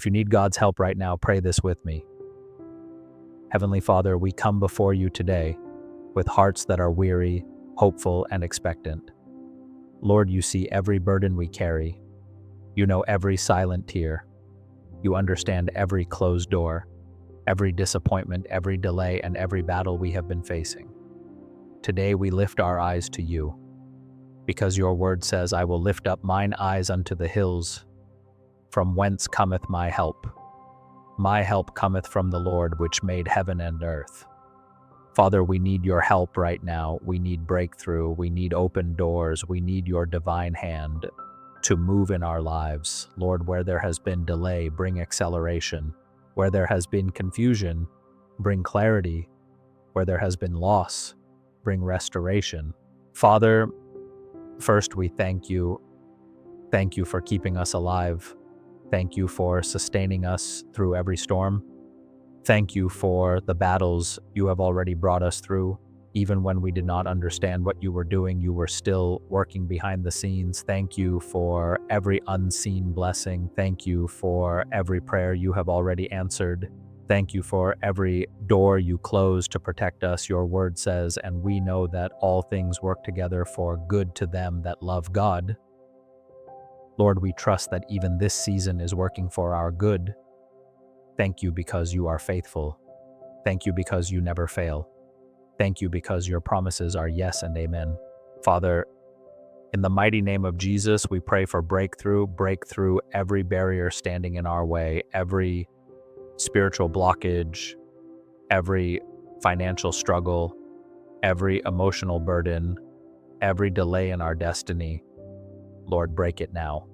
If you need God's help right now, pray this with me. Heavenly Father, we come before you today with hearts that are weary, hopeful, and expectant. Lord, you see every burden we carry. You know every silent tear. You understand every closed door, every disappointment, every delay, and every battle we have been facing. Today we lift our eyes to you, because your word says, I will lift up mine eyes unto the hills, from whence cometh my help. My help cometh from the Lord, which made heaven and earth. Father, we need your help right now. We need breakthrough. We need open doors. We need your divine hand to move in our lives. Lord, where there has been delay, bring acceleration. Where there has been confusion, bring clarity. Where there has been loss, bring restoration. Father, first we thank you. Thank you for keeping us alive. Thank you for sustaining us through every storm. Thank you for the battles you have already brought us through. Even when we did not understand what you were doing, you were still working behind the scenes. Thank you for every unseen blessing. Thank you for every prayer you have already answered. Thank you for every door you closed to protect us. Your word says, and we know that all things work together for good to them that love God. Lord, we trust that even this season is working for our good. Thank you because you are faithful. Thank you because you never fail. Thank you because your promises are yes and amen. Father, in the mighty name of Jesus, we pray for breakthrough. Break through every barrier standing in our way, every spiritual blockage, every financial struggle, every emotional burden, every delay in our destiny. Lord, break it now.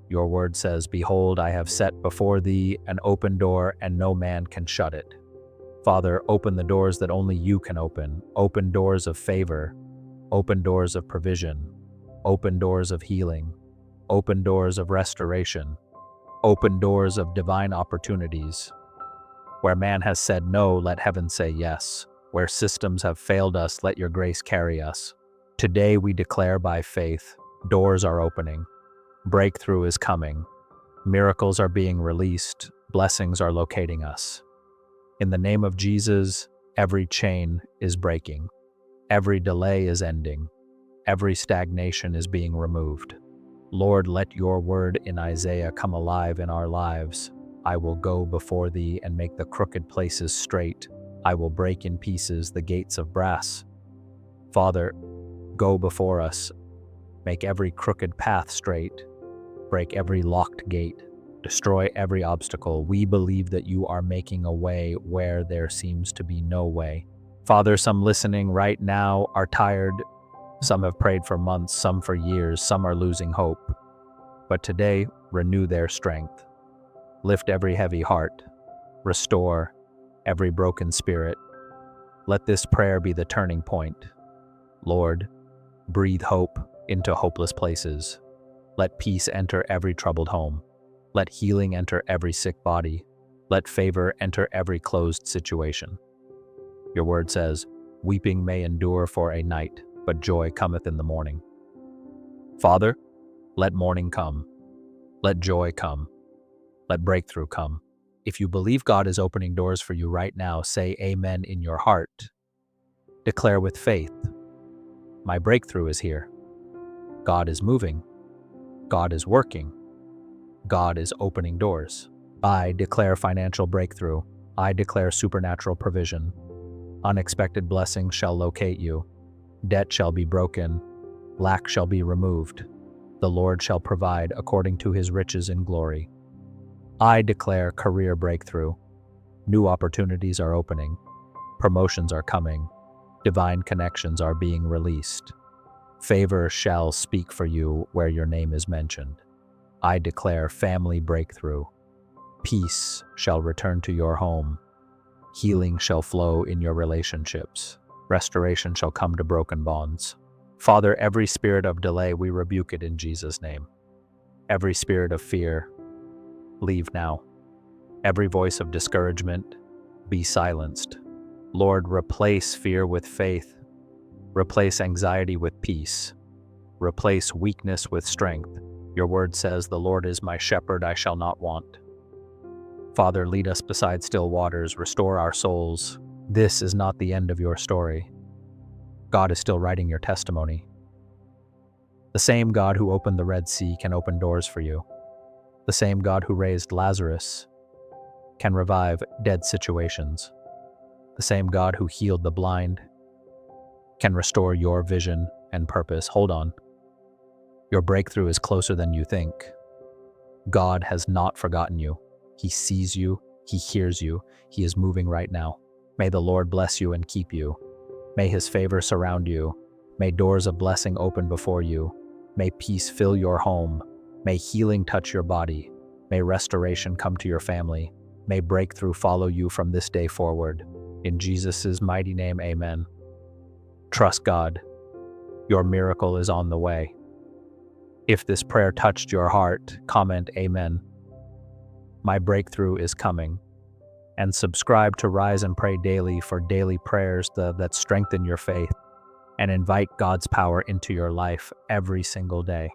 Your word says, behold, I have set before thee an open door, and no man can shut it. Father, open the doors that only you can open. Open doors of favor. Open doors of provision. Open doors of healing. Open doors of restoration. Open doors of divine opportunities. Where man has said no, let heaven say yes. Where systems have failed us, let your grace carry us. Today we declare by faith, doors are opening. Breakthrough is coming. Miracles are being released. Blessings are locating us. In the name of Jesus, every chain is breaking. Every delay is ending. Every stagnation is being removed. Lord, let your word in Isaiah come alive in our lives. I will go before thee and make the crooked places straight. I will break in pieces the gates of brass. Father, go before us. Make every crooked path straight. Break every locked gate. Destroy every obstacle. We believe that you are making a way where there seems to be no way. Father, some listening right now are tired. Some have prayed for months, some for years, some are losing hope. But today, renew their strength. Lift every heavy heart. Restore every broken spirit. Let this prayer be the turning point. Lord, breathe hope into hopeless places. Let peace enter every troubled home. Let healing enter every sick body. Let favor enter every closed situation. Your word says, weeping may endure for a night, but joy cometh in the morning. Father, let morning come. Let joy come. Let breakthrough come. If you believe God is opening doors for you right now, say amen in your heart. Declare with faith, my breakthrough is here. God is moving. God is working. God is opening doors. I declare financial breakthrough. I declare supernatural provision. Unexpected blessings shall locate you. Debt shall be broken. Lack shall be removed. The Lord shall provide according to his riches in glory. I declare career breakthrough. New opportunities are opening. Promotions are coming. Divine connections are being released. Favor shall speak for you where your name is mentioned. I declare family breakthrough. Peace shall return to your home. Healing shall flow in your relationships. Restoration shall come to broken bonds. Father, every spirit of delay, we rebuke it in Jesus' name. Every spirit of fear, leave now. Every voice of discouragement, be silenced. Lord, replace fear with faith. Replace anxiety with peace. Replace weakness with strength. Your word says, the Lord is my shepherd, I shall not want. Father, lead us beside still waters, restore our souls. This is not the end of your story. God is still writing your testimony. The same God who opened the Red Sea can open doors for you. The same God who raised Lazarus can revive dead situations. The same God who healed the blind can restore your vision and purpose. Hold on. Your breakthrough is closer than you think. God has not forgotten you. He sees you. He hears you. He is moving right now. May the Lord bless you and keep you. May his favor surround you. May doors of blessing open before you. May peace fill your home. May healing touch your body. May restoration come to your family. May breakthrough follow you from this day forward. In Jesus' mighty name, amen. Trust God. Your miracle is on the way. If this prayer touched your heart, comment amen. My breakthrough is coming. And subscribe to Rise and Pray Daily for daily prayers that strengthen your faith and invite God's power into your life every single day.